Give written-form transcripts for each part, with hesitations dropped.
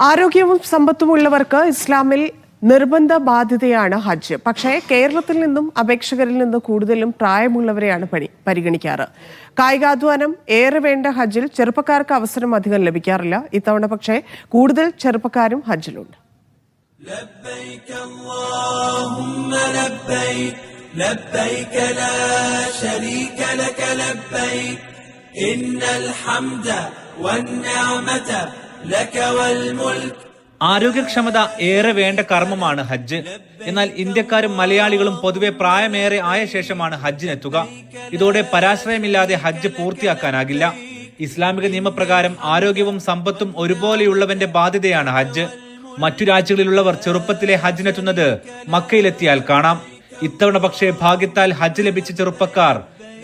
ആരോഗ്യവും സമ്പത്തുമുള്ളവർക്ക് ഇസ്ലാമിൽ നിർബന്ധ ബാധ്യതയാണ് ഹജ്ജ്. പക്ഷേ കേരളത്തിൽ നിന്നും അപേക്ഷകരിൽ നിന്ന് കൂടുതലും പ്രായമുള്ളവരെയാണ് പരിഗണിക്കാറ്. കായികാധ്വാനം ഏറെ വേണ്ട ഹജ്ജിൽ ചെറുപ്പക്കാർക്ക് അവസരം അധികം ലഭിക്കാറില്ല. ഇത്തവണ പക്ഷേ കൂടുതൽ ചെറുപ്പക്കാരും ഹജ്ജിലുണ്ട്. ആരോഗ്യക്ഷമത ഏറെ വേണ്ട കർമ്മമാണ് ഹജ്ജ്. എന്നാൽ ഇന്ത്യക്കാരും മലയാളികളും പൊതുവെ പ്രായമേറെ ആയ ശേഷമാണ് ഹജ്ജിനെത്തുക. ഇതോടെ പരാശ്രയമില്ലാതെ ഹജ്ജ് പൂർത്തിയാക്കാനാകില്ല. ഇസ്ലാമിക നിയമപ്രകാരം ആരോഗ്യവും സമ്പത്തും ഒരുപോലെയുള്ളവന്റെ ബാധ്യതയാണ് ഹജ്ജ്. മറ്റു രാജ്യങ്ങളിലുള്ളവർ ചെറുപ്പത്തിലെ ഹജ്ജിനെത്തുന്നത് മക്കയിലെത്തിയാൽ കാണാം. ഇത്തവണ പക്ഷേ ഭാഗ്യത്താൽ ഹജ്ജ് ലഭിച്ച ചെറുപ്പക്കാർ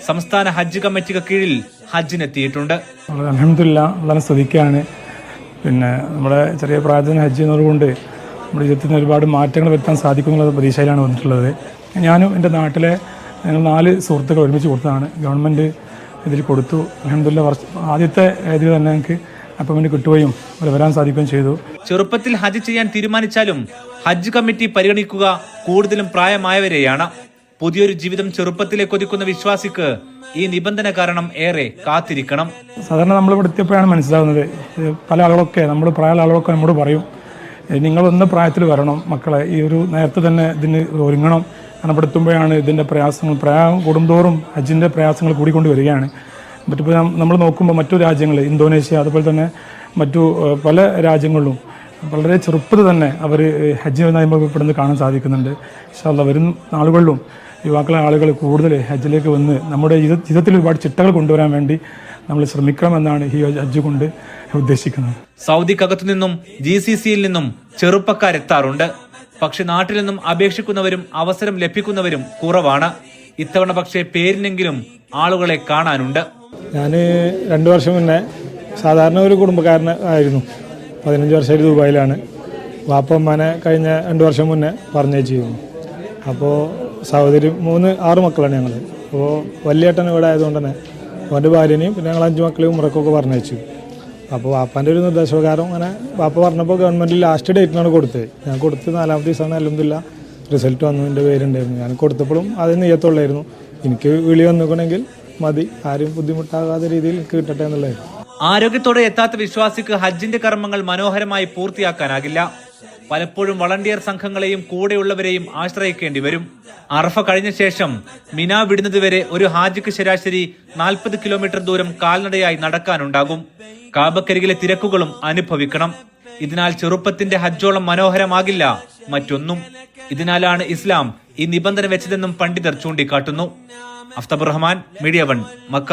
സംസ്ഥാന ഹജ്ജ് കമ്മിറ്റിക്ക് കീഴിൽ ഹജ്ജിനെത്തിയിട്ടുണ്ട്. അൽഹംദുലില്ലാഹ് സ്തുതിക്കുകയാണ്. പിന്നെ നമ്മുടെ ചെറിയ പ്രായത്തിന് ഹജ്ജ് ചെയ്യുന്നതുകൊണ്ട് നമ്മുടെ ജീവിതത്തിന് ഒരുപാട് മാറ്റങ്ങൾ വരുത്താൻ സാധിക്കുമെന്നുള്ള പ്രതീക്ഷയിലാണ് വന്നിട്ടുള്ളത്. ഞാനും എൻ്റെ നാട്ടിലെ ഞങ്ങൾ 4 സുഹൃത്തുക്കൾ ഒരുമിച്ച് കൊടുത്തതാണ്. ഗവൺമെൻറ് ഇതിൽ കൊടുത്തു. അൽഹംദുലില്ലാഹ് ആദ്യത്തെ ഇതിൽ തന്നെ ഞങ്ങൾക്ക് അപ്പോയിൻമെന്റ് കിട്ടുകയും അവിടെ വരാൻ സാധിക്കുകയും ചെയ്തു. ചെറുപ്പത്തിൽ ഹജ്ജ് ചെയ്യാൻ തീരുമാനിച്ചാലും ഹജ്ജ് കമ്മിറ്റി പരിഗണിക്കുക കൂടുതലും പ്രായമായവരെയാണ്. പുതിയൊരു ജീവിതം ചെറുപ്പത്തിലെ കൊതിക്കുന്ന വിശ്വാസിക്ക് ഈ നിബന്ധന കാരണം ഏറെ കാത്തിരിക്കണം. സാധാരണ നമ്മൾ ഇവിടെ എത്തിയപ്പോഴാണ് മനസ്സിലാവുന്നത്, പല ആളുകളൊക്കെ നമ്മൾ പ്രായമുള്ള ആളുകളൊക്കെ നമ്മോട് പറയും, നിങ്ങളൊന്ന് പ്രായത്തിൽ വരണം മക്കളെ, ഈ ഒരു നേരത്തെ തന്നെ ഇതിന് ഒരുങ്ങണം. കാരണം ഇവിടെ എത്തുമ്പോഴാണ് ഇതിൻ്റെ പ്രയാസങ്ങൾ പ്രായം കൂടുന്തോറും ഹജ്ജിൻ്റെ പ്രയാസങ്ങൾ കൂടിക്കൊണ്ട് വരികയാണ്. മറ്റിപ്പോൾ നമ്മൾ നോക്കുമ്പോൾ മറ്റു രാജ്യങ്ങൾ, ഇന്തോനേഷ്യ, അതുപോലെ തന്നെ മറ്റു പല രാജ്യങ്ങളിലും വളരെ ചെറുപ്പത്തിൽ തന്നെ അവർ ഹജ്ജ് അനുഭവപ്പെടുന്നത് കാണാൻ സാധിക്കുന്നുണ്ട്. ഇൻഷാ അല്ലാഹ് വരും നാളുകളിലും യുവാക്കളെ ആളുകൾ കൂടുതൽ ഹജ്ജിലേക്ക് വന്ന് നമ്മുടെ ജീവിതത്തിൽ ഒരുപാട് ചിട്ടകൾ കൊണ്ടുവരാൻ വേണ്ടി നമ്മൾ ശ്രമിക്കണമെന്നാണ് ഈ ഹജ്ജ് കൊണ്ട് ഉദ്ദേശിക്കുന്നത്. സൗദിക്കകത്തു നിന്നും GCCയിൽ നിന്നും ചെറുപ്പക്കാരെത്താറുണ്ട്. പക്ഷെ നാട്ടിൽ നിന്നും അപേക്ഷിക്കുന്നവരും അവസരം ലഭിക്കുന്നവരും കുറവാണ്. ഇത്തവണ പക്ഷേ പേരിനെങ്കിലും ആളുകളെ കാണാനുണ്ട്. ഞാൻ 2 വർഷം മുന്നേ സാധാരണ ഒരു കുടുംബക്കാരൻ ആയിരുന്നു. 15 വർഷമായിട്ട് ദുബായിലാണ്. വാപ്പമ്മനെ കഴിഞ്ഞ 2 വർഷം മുന്നേ പറഞ്ഞയച്ചിരുന്നു. അപ്പോൾ സഹോദരി 6 മക്കളാണ് ഞങ്ങൾ. അപ്പോൾ വലിയേട്ടൻ ഇവിടെ ആയതുകൊണ്ട് തന്നെ അവൻ്റെ ഭാര്യനെയും പിന്നെ ഞങ്ങൾ 5 മക്കളെയും ഉറക്കൊക്കെ പറഞ്ഞയച്ചു. അപ്പോൾ വാപ്പാൻ്റെ ഒരു നിർദ്ദേശപ്രകാരം അങ്ങനെ വാപ്പ പറഞ്ഞപ്പോൾ ഗവൺമെൻറ് ലാസ്റ്റ് ഡേറ്റിനാണ് കൊടുത്തത്. ഞാൻ കൊടുത്ത് 4ാമത്തെ ദിവസമാണ് അൽഹംദുലില്ലാഹ് റിസൾട്ട് വന്നു. എൻ്റെ പേരുണ്ടായിരുന്നു. ഞാൻ കൊടുത്തപ്പോഴും അത് നെയ്യത്തുള്ളായിരുന്നു. എനിക്ക് വിളി വന്നിക്കണമെങ്കിൽ മതി, ആരും ബുദ്ധിമുട്ടാകാത്ത രീതിയിൽ എനിക്ക് കിട്ടട്ടെ എന്നുള്ളത്. ആരോഗ്യത്തോടെ എത്താത്ത വിശ്വാസിക്ക് ഹജ്ജിന്റെ കർമ്മങ്ങൾ മനോഹരമായി പൂർത്തിയാക്കാനാകില്ല. പലപ്പോഴും വളണ്ടിയർ സംഘങ്ങളെയും കൂടെയുള്ളവരെയും ആശ്രയിക്കേണ്ടി വരും. അറഫ കഴിഞ്ഞ ശേഷം മിന വിടുന്നതുവരെ ഒരു ഹാജിക്ക് ശരാശരി 40 കിലോമീറ്റർ ദൂരം കാൽനടയായി നടക്കാനുണ്ടാകും. കാബക്കരികിലെ തിരക്കുകളും അനുഭവിക്കണം. ഇതിനാൽ ചെറുപ്പത്തിന്റെ ഹജ്ജോളം മനോഹരമാകില്ല മറ്റൊന്നും. ഇതിനാലാണ് ഇസ്ലാം ഈ നിബന്ധന വെച്ചതെന്നും പണ്ഡിതർ ചൂണ്ടിക്കാട്ടുന്നു. അഫ്തബുർ റഹ്മാൻ, മീഡിയ 1, മക്ക.